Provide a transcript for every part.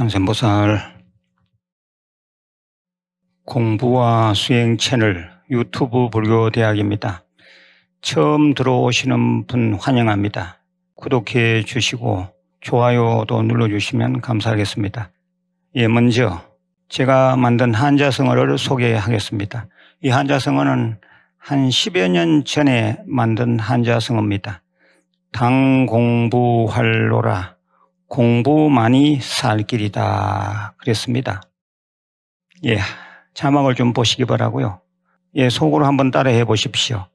관세음보살 공부와 수행 채널 유튜브 불교대학입니다. 처음 들어오시는 분 환영합니다. 구독해 주시고 좋아요도 눌러주시면 감사하겠습니다. 먼저 제가 만든 한자성어를 소개하겠습니다. 이 한자성어는 한 10여 년 전에 만든 한자성어입니다. 당공부활로라 공부만이 살 길이다 그랬습니다. 자막을 좀 보시기 바라고요. 속으로 한번 따라해 보십시오.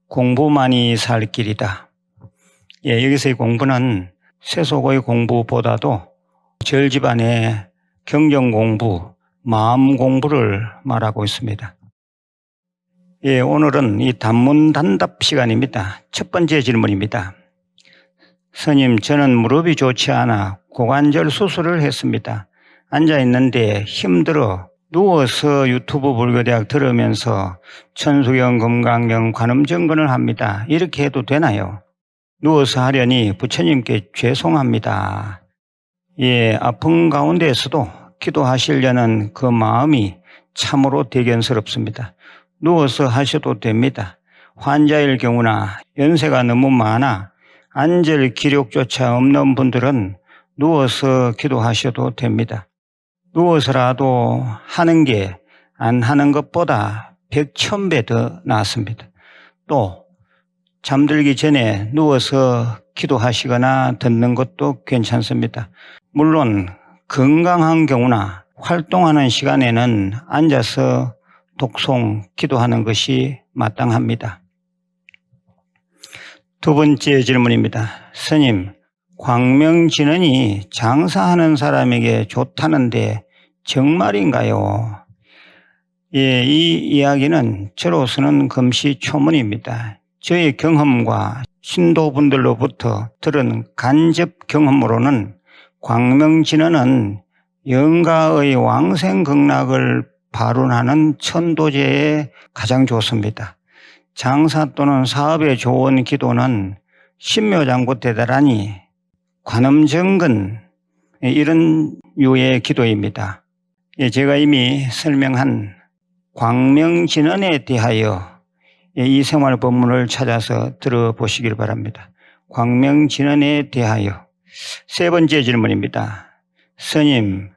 공부만이 살 길이다. 여기서의 공부는 세속의 공부보다도 절집안의 경전 공부, 마음 공부를 말하고 있습니다. 오늘은 이 단문단답 시간입니다. 첫 번째 질문입니다. 스님, 저는 무릎이 좋지 않아 고관절 수술을 했습니다. 앉아 있는데 힘들어 누워서 유튜브 불교대학 들으면서 천수경, 금강경, 관음정근을 합니다. 이렇게 해도 되나요? 누워서 하려니 부처님께 죄송합니다. 아픈 가운데에서도 기도하시려는 그 마음이 참으로 대견스럽습니다. 누워서 하셔도 됩니다. 환자일 경우나 연세가 너무 많아 앉을 기력조차 없는 분들은 누워서 기도하셔도 됩니다. 누워서라도 하는 게 안 하는 것보다 100,000배 더 낫습니다. 또 잠들기 전에 누워서 기도하시거나 듣는 것도 괜찮습니다. 물론 건강한 경우나 활동하는 시간에는 앉아서 독송, 기도하는 것이 마땅합니다. 두 번째 질문입니다. 스님, 광명진언이 장사하는 사람에게 좋다는데 정말인가요? 이 이야기는 저로서는 금시초문입니다. 저의 경험과 신도분들로부터 들은 간접 경험으로는 광명진언은 영가의 왕생극락을 발운하는 천도제에 가장 좋습니다. 장사 또는 사업에 좋은 기도는 신묘장구대다라니, 관음정근 이런 유의 기도입니다. 제가 이미 설명한 광명진언에 대하여 이 생활법문을 찾아서 들어보시길 바랍니다. 광명진언에 대하여. 세 번째 질문입니다. 스님,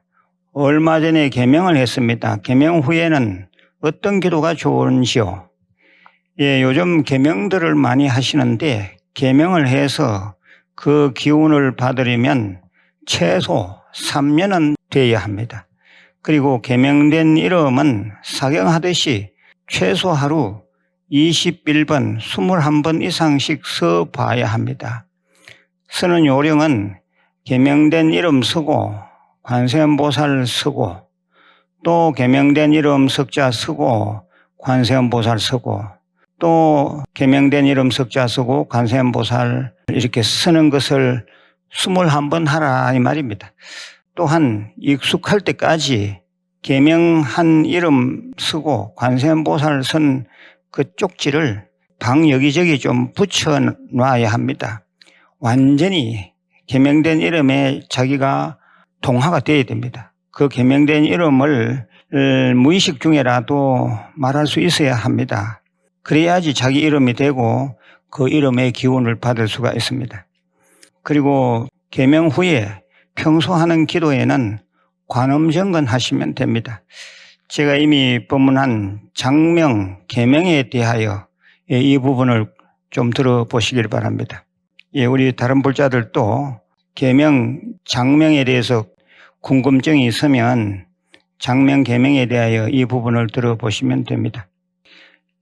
얼마 전에 계명을 했습니다. 계명 후에는 어떤 기도가 좋은지요? 요즘 계명들을 많이 하시는데 계명을 해서 그 기운을 받으려면 최소 3년은 돼야 합니다. 그리고 계명된 이름은 사경하듯이 최소 하루 21번, 21번 이상씩 써봐야 합니다. 쓰는 요령은 계명된 이름 쓰고 관세음보살 쓰고 또 계명된 이름 석자 쓰고 관세음보살 쓰고 또 계명된 이름 석자 쓰고 관세음보살 이렇게 쓰는 것을 21번 하라 이 말입니다. 또한 익숙할 때까지 계명한 이름 쓰고 관세음보살 쓴 그 쪽지를 방 여기저기 좀 붙여 놔야 합니다. 완전히 계명된 이름에 자기가 동화가 되어야 됩니다. 그 계명된 이름을 무의식 중에라도 말할 수 있어야 합니다. 그래야지 자기 이름이 되고 그 이름의 기운을 받을 수가 있습니다. 그리고 계명 후에 평소 하는 기도에는 관음정근 하시면 됩니다. 제가 이미 법문한 장명, 계명에 대하여 이 부분을 좀 들어보시길 바랍니다. 우리 다른 불자들도 계명, 장명에 대해서 궁금증이 있으면 장명, 계명에 대하여 이 부분을 들어보시면 됩니다.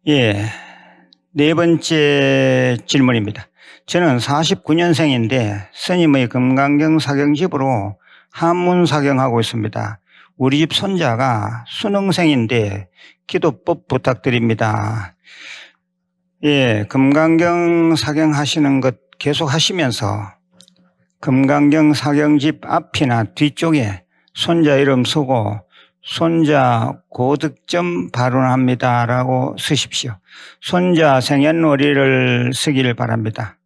네 번째 질문입니다. 저는 49년생인데 스님의 금강경 사경집으로 한문 사경하고 있습니다. 우리 집 손자가 수능생인데 기도법 부탁드립니다. 금강경 사경하시는 것 계속 하시면서 금강경 사경집 앞이나 뒤쪽에 손자 이름 쓰고 손자 고득점 발언합니다 라고 쓰십시오. 손자 생년월일을 쓰기를 바랍니다.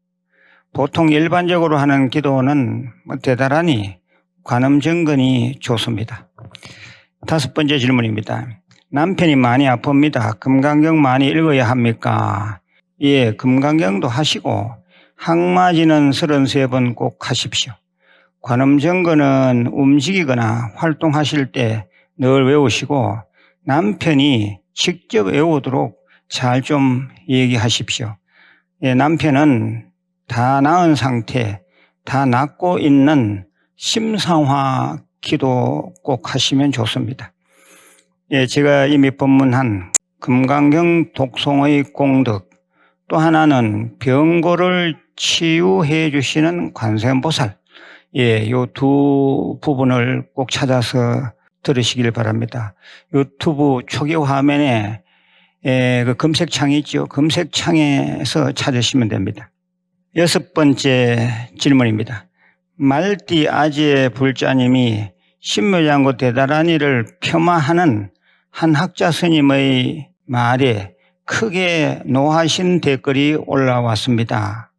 보통 일반적으로 하는 기도는 대단하니 관음정근이 좋습니다. 5번째 질문입니다. 남편이 많이 아픕니다. 금강경 많이 읽어야 합니까? 예, 금강경도 하시고 항마지는 33번 꼭 하십시오. 관음정근은 움직이거나 활동하실 때 늘 외우시고 남편이 직접 외우도록 잘 좀 얘기하십시오. 예, 남편은 다 나은 상태, 다 낫고 있는 심상화 기도 꼭 하시면 좋습니다. 예, 제가 이미 법문한 금강경 독송의 공덕, 또 하나는 병고를 치유해 주시는 관세음보살, 예, 요 두 부분을 꼭 찾아서 들으시길 바랍니다. 유튜브 초기 화면에 그 검색창이 있죠. 검색창에서 찾으시면 됩니다. 6번째 질문입니다. 말띠 아재 불자님이 신묘장구 대다라니를 폄하하는 한 학자 스님의 말에 크게 노하신 댓글이 올라왔습니다.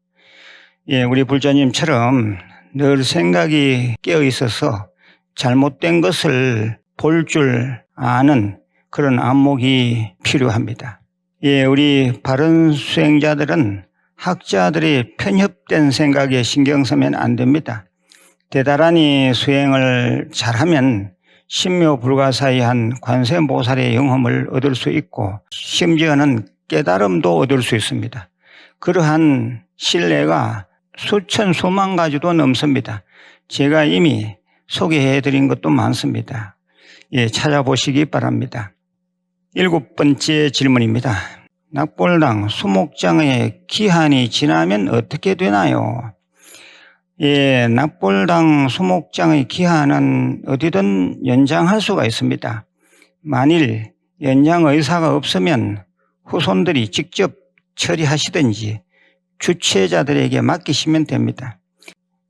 예, 우리 불자님처럼 늘 생각이 깨어 있어서 잘못된 것을 볼 줄 아는 그런 안목이 필요합니다. 예, 우리 바른 수행자들은 학자들이 편협된 생각에 신경 쓰면 안 됩니다. 대다라니 수행을 잘하면 신묘불가사의한 관세음보살의 영험을 얻을 수 있고 심지어는 깨달음도 얻을 수 있습니다. 그러한 신뢰가 수천 수만 가지도 넘습니다. 제가 이미 소개해드린 것도 많습니다. 예, 찾아보시기 바랍니다. 7번째 질문입니다. 낙골당 수목장의 기한이 지나면 어떻게 되나요? 예, 낙골당 수목장의 기한은 어디든 연장할 수가 있습니다. 만일 연장 의사가 없으면 후손들이 직접 처리하시든지 주최자들에게 맡기시면 됩니다.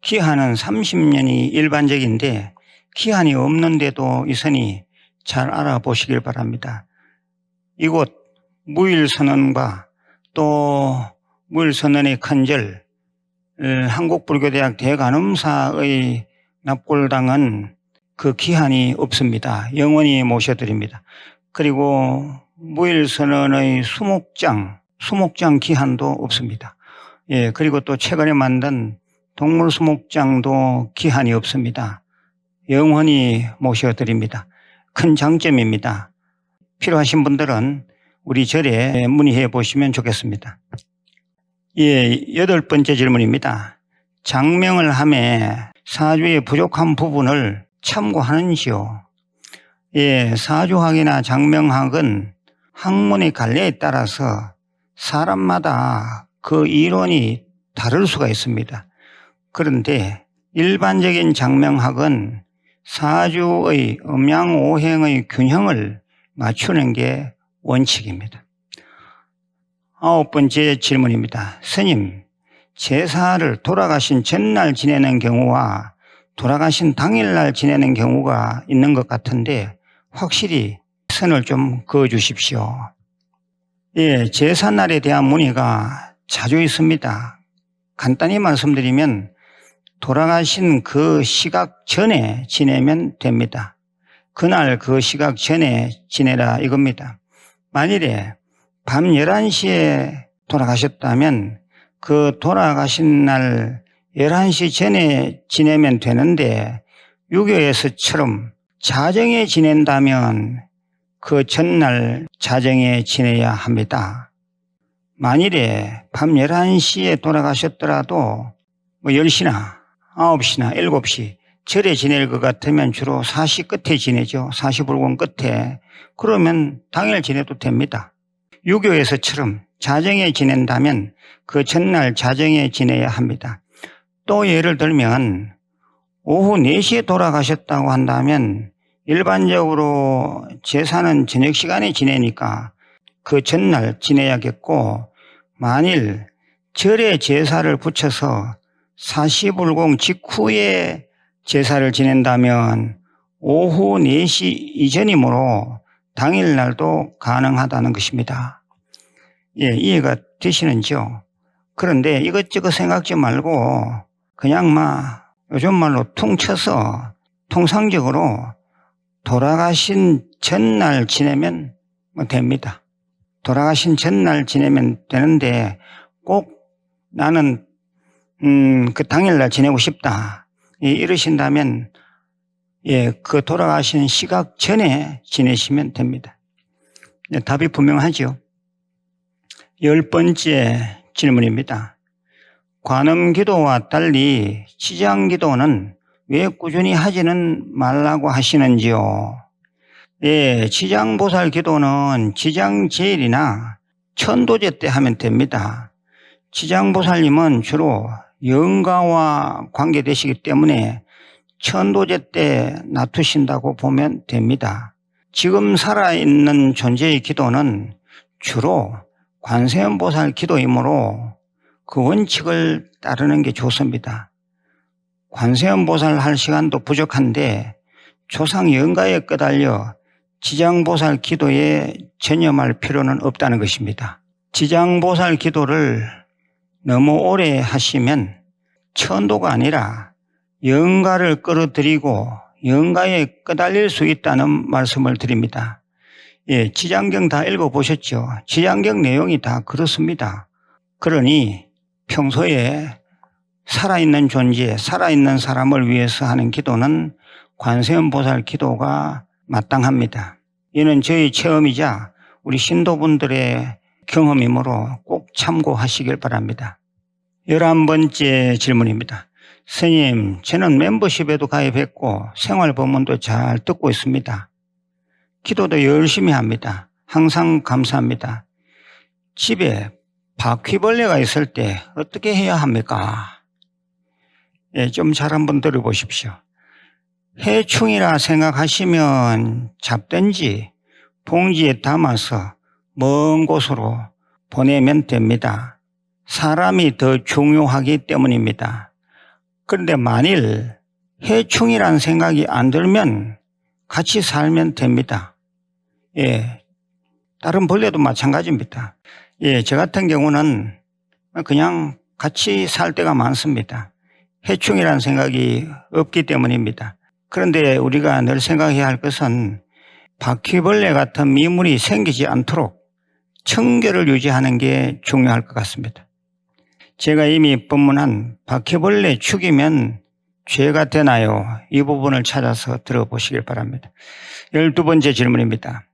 기한은 30년이 일반적인데 기한이 없는데도 있으니 잘 알아보시길 바랍니다. 이곳 무일선언과 또 무일선언의 큰절 한국불교대학 대간음사의 납골당은 그 기한이 없습니다. 영원히 모셔드립니다. 그리고 무일선언의 수목장 기한도 없습니다. 예, 그리고 또 최근에 만든 동물수목장도 기한이 없습니다. 영원히 모셔드립니다. 큰 장점입니다. 필요하신 분들은 우리 절에 문의해 보시면 좋겠습니다. 예, 8번째 질문입니다. 장명을 함에 사주의 부족한 부분을 참고하는지요? 예, 사주학이나 장명학은 학문의 갈래에 따라서 사람마다 그 이론이 다를 수가 있습니다. 그런데 일반적인 장명학은 사주의 음양오행의 균형을 맞추는 게 원칙입니다. 9번째 질문입니다. 스님, 제사를 돌아가신 전날 지내는 경우와 돌아가신 당일날 지내는 경우가 있는 것 같은데 확실히 선을 좀 그어 주십시오. 예, 제사날에 대한 문의가 자주 있습니다. 간단히 말씀드리면 돌아가신 그 시각 전에 지내면 됩니다. 그날 그 시각 전에 지내라 이겁니다. 만일에 밤 11시에 돌아가셨다면 그 돌아가신 날 11시 전에 지내면 되는데 유교에서처럼 자정에 지낸다면 그 전날 자정에 지내야 합니다. 만일에 밤 11시에 돌아가셨더라도 10시나 9시나 7시 절에 지낼 것 같으면 주로 사시 끝에 지내죠. 사시불공 끝에. 그러면 당일 지내도 됩니다. 유교에서처럼 자정에 지낸다면 그 전날 자정에 지내야 합니다. 또 예를 들면 오후 4시에 돌아가셨다고 한다면 일반적으로 제사는 저녁 시간에 지내니까 그 전날 지내야겠고 만일 절에 제사를 붙여서 사시불공 직후에 제사를 지낸다면 오후 4시 이전이므로 당일날도 가능하다는 것입니다. 예, 이해가 되시는지요? 그런데 이것저것 생각지 말고 그냥 요즘 말로 퉁쳐서 통상적으로 돌아가신 전날 지내면 됩니다. 돌아가신 전날 지내면 되는데 꼭 나는 그 당일날 지내고 싶다 이러신다면 그 돌아가신 시각 전에 지내시면 됩니다. 답이 분명하죠. 10번째 질문입니다. 관음기도와 달리 치장기도는 왜 꾸준히 하지는 말라고 하시는지요? 치장보살 기도는 지장제일이나 천도제 때 하면 됩니다. 치장보살님은 주로 영가와 관계되시기 때문에 천도제 때 놔두신다고 보면 됩니다. 지금 살아있는 존재의 기도는 주로 관세음보살 기도이므로 그 원칙을 따르는 게 좋습니다. 관세음보살 할 시간도 부족한데 조상 영가에 끄달려 지장보살 기도에 전념할 필요는 없다는 것입니다. 지장보살 기도를 너무 오래 하시면 천도가 아니라 영가를 끌어들이고 영가에 끄달릴 수 있다는 말씀을 드립니다. 지장경 다 읽어보셨죠? 지장경 내용이 다 그렇습니다. 그러니 평소에 살아있는 존재, 살아있는 사람을 위해서 하는 기도는 관세음보살 기도가 마땅합니다. 이는 저희 체험이자 우리 신도분들의 경험이므로 꼭 참고하시길 바랍니다. 11번째 질문입니다. 스님, 저는 멤버십에도 가입했고 생활법문도 잘 듣고 있습니다. 기도도 열심히 합니다. 항상 감사합니다. 집에 바퀴벌레가 있을 때 어떻게 해야 합니까? 좀 잘 한번 들어보십시오. 해충이라 생각하시면 잡든지 봉지에 담아서 먼 곳으로 보내면 됩니다. 사람이 더 중요하기 때문입니다. 그런데 만일 해충이란 생각이 안 들면 같이 살면 됩니다. 다른 벌레도 마찬가지입니다. 저 같은 경우는 그냥 같이 살 때가 많습니다. 해충이란 생각이 없기 때문입니다. 그런데 우리가 늘 생각해야 할 것은 바퀴벌레 같은 미물이 생기지 않도록 청결을 유지하는 게 중요할 것 같습니다. 제가 이미 법문한 바퀴벌레 죽이면 죄가 되나요? 이 부분을 찾아서 들어보시길 바랍니다. 12번째 질문입니다.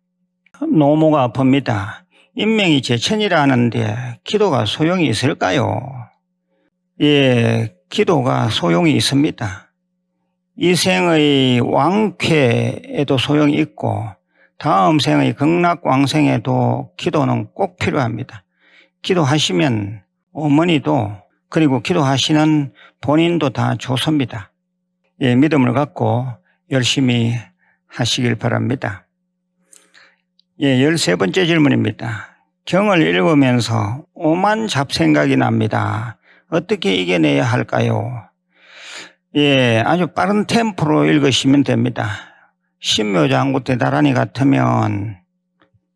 노모가 아픕니다. 인명이 제천이라 하는데 기도가 소용이 있을까요? 기도가 소용이 있습니다. 이 생의 왕쾌에도 소용이 있고 다음 생의 극락왕생에도 기도는 꼭 필요합니다. 기도하시면 어머니도 그리고 기도하시는 본인도 다 좋습니다. 믿음을 갖고 열심히 하시길 바랍니다. 13번째 질문입니다. 경을 읽으면서 오만 잡생각이 납니다. 어떻게 이겨내야 할까요? 아주 빠른 템포로 읽으시면 됩니다. 신묘장구 대다라니 같으면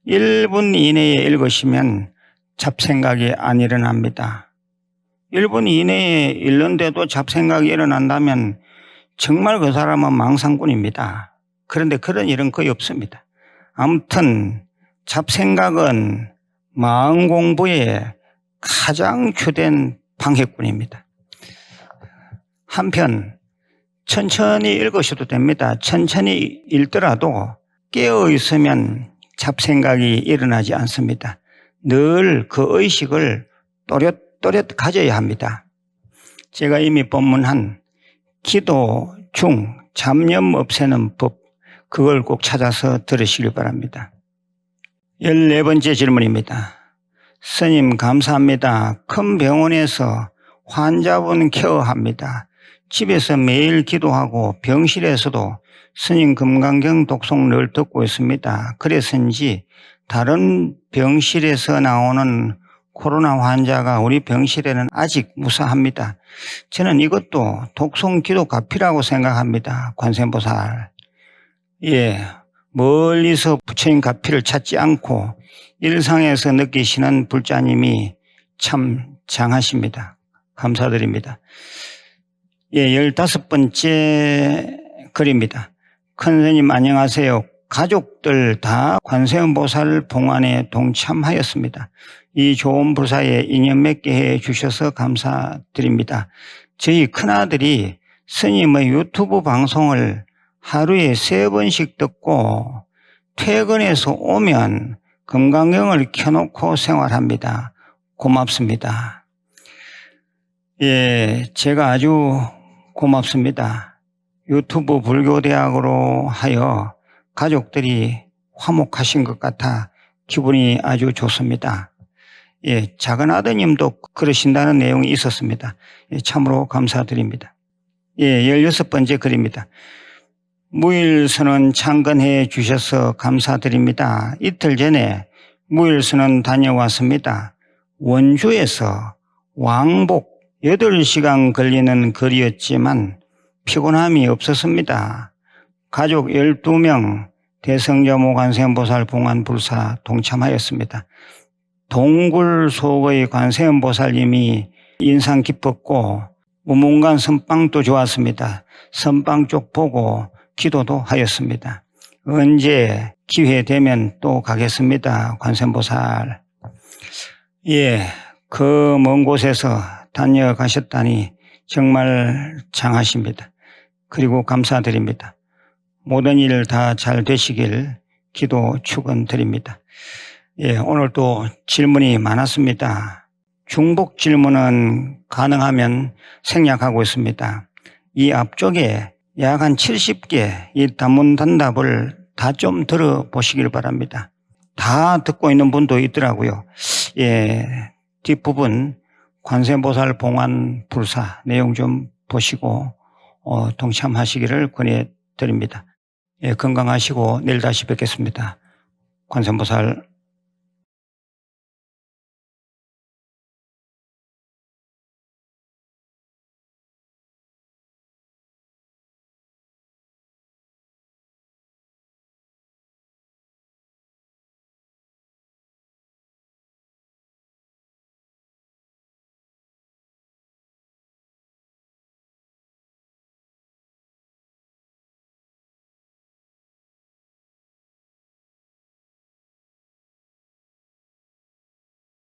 1분 이내에 읽으시면 잡생각이 안 일어납니다. 1분 이내에 읽는데도 잡생각이 일어난다면 정말 그 사람은 망상꾼입니다. 그런데 그런 일은 거의 없습니다. 아무튼 잡생각은 마음 공부의 가장 주된 방해꾼입니다. 한편 천천히 읽으셔도 됩니다. 천천히 읽더라도 깨어 있으면 잡생각이 일어나지 않습니다. 늘 그 의식을 또렷또렷 가져야 합니다. 제가 이미 법문한 기도 중 잡념 없애는 법, 그걸 꼭 찾아서 들으시길 바랍니다. 14번째 질문입니다. 스님 감사합니다. 큰 병원에서 환자분 케어합니다. 집에서 매일 기도하고 병실에서도 스님 금강경 독송 늘 듣고 있습니다. 그래서인지 다른 병실에서 나오는 코로나 환자가 우리 병실에는 아직 무사합니다. 저는 이것도 독송 기도 값이라고 생각합니다. 관세음보살. 멀리서 부처님 값이를 찾지 않고 일상에서 느끼시는 불자님이 참 장하십니다. 감사드립니다. 15번째 글입니다. 큰 스님 안녕하세요. 가족들 다 관세음보살 봉안에 동참하였습니다. 이 좋은 불사에 인연 맺게 해 주셔서 감사드립니다. 저희 큰아들이 스님의 유튜브 방송을 하루에 3번씩 듣고 퇴근해서 오면 금강경을 켜놓고 생활합니다. 고맙습니다. 예, 제가 아주 고맙습니다. 유튜브 불교대학으로 하여 가족들이 화목하신 것 같아 기분이 아주 좋습니다. 예, 작은 아드님도 그러신다는 내용이 있었습니다. 예, 참으로 감사드립니다. 예, 16번째 글입니다. 무일선언 창건해 주셔서 감사드립니다. 이틀 전에 무일선언 다녀왔습니다. 원주에서 왕복 8시간 걸리는 거리였지만 피곤함이 없었습니다. 가족 12명 대성자모 관세음보살 봉안불사 동참하였습니다. 동굴 속의 관세음보살님이 인상 깊었고 우문관 선방도 좋았습니다. 선방 쪽 보고 기도도 하였습니다. 언제 기회 되면 또 가겠습니다. 관세음보살. 예, 그 먼 곳에서 다녀가셨다니 정말 장하십니다. 그리고 감사드립니다. 모든 일 다 잘 되시길 기도 축원드립니다. 예, 오늘 또 질문이 많았습니다. 중복 질문은 가능하면 생략하고 있습니다. 이 앞쪽에 약 한 70개 이 단문단답을 다 좀 들어보시길 바랍니다. 다 듣고 있는 분도 있더라고요. 예, 뒷부분 관세음보살 봉안 불사 내용 좀 보시고 동참하시기를 권해드립니다. 예, 건강하시고 내일 다시 뵙겠습니다. 관세음보살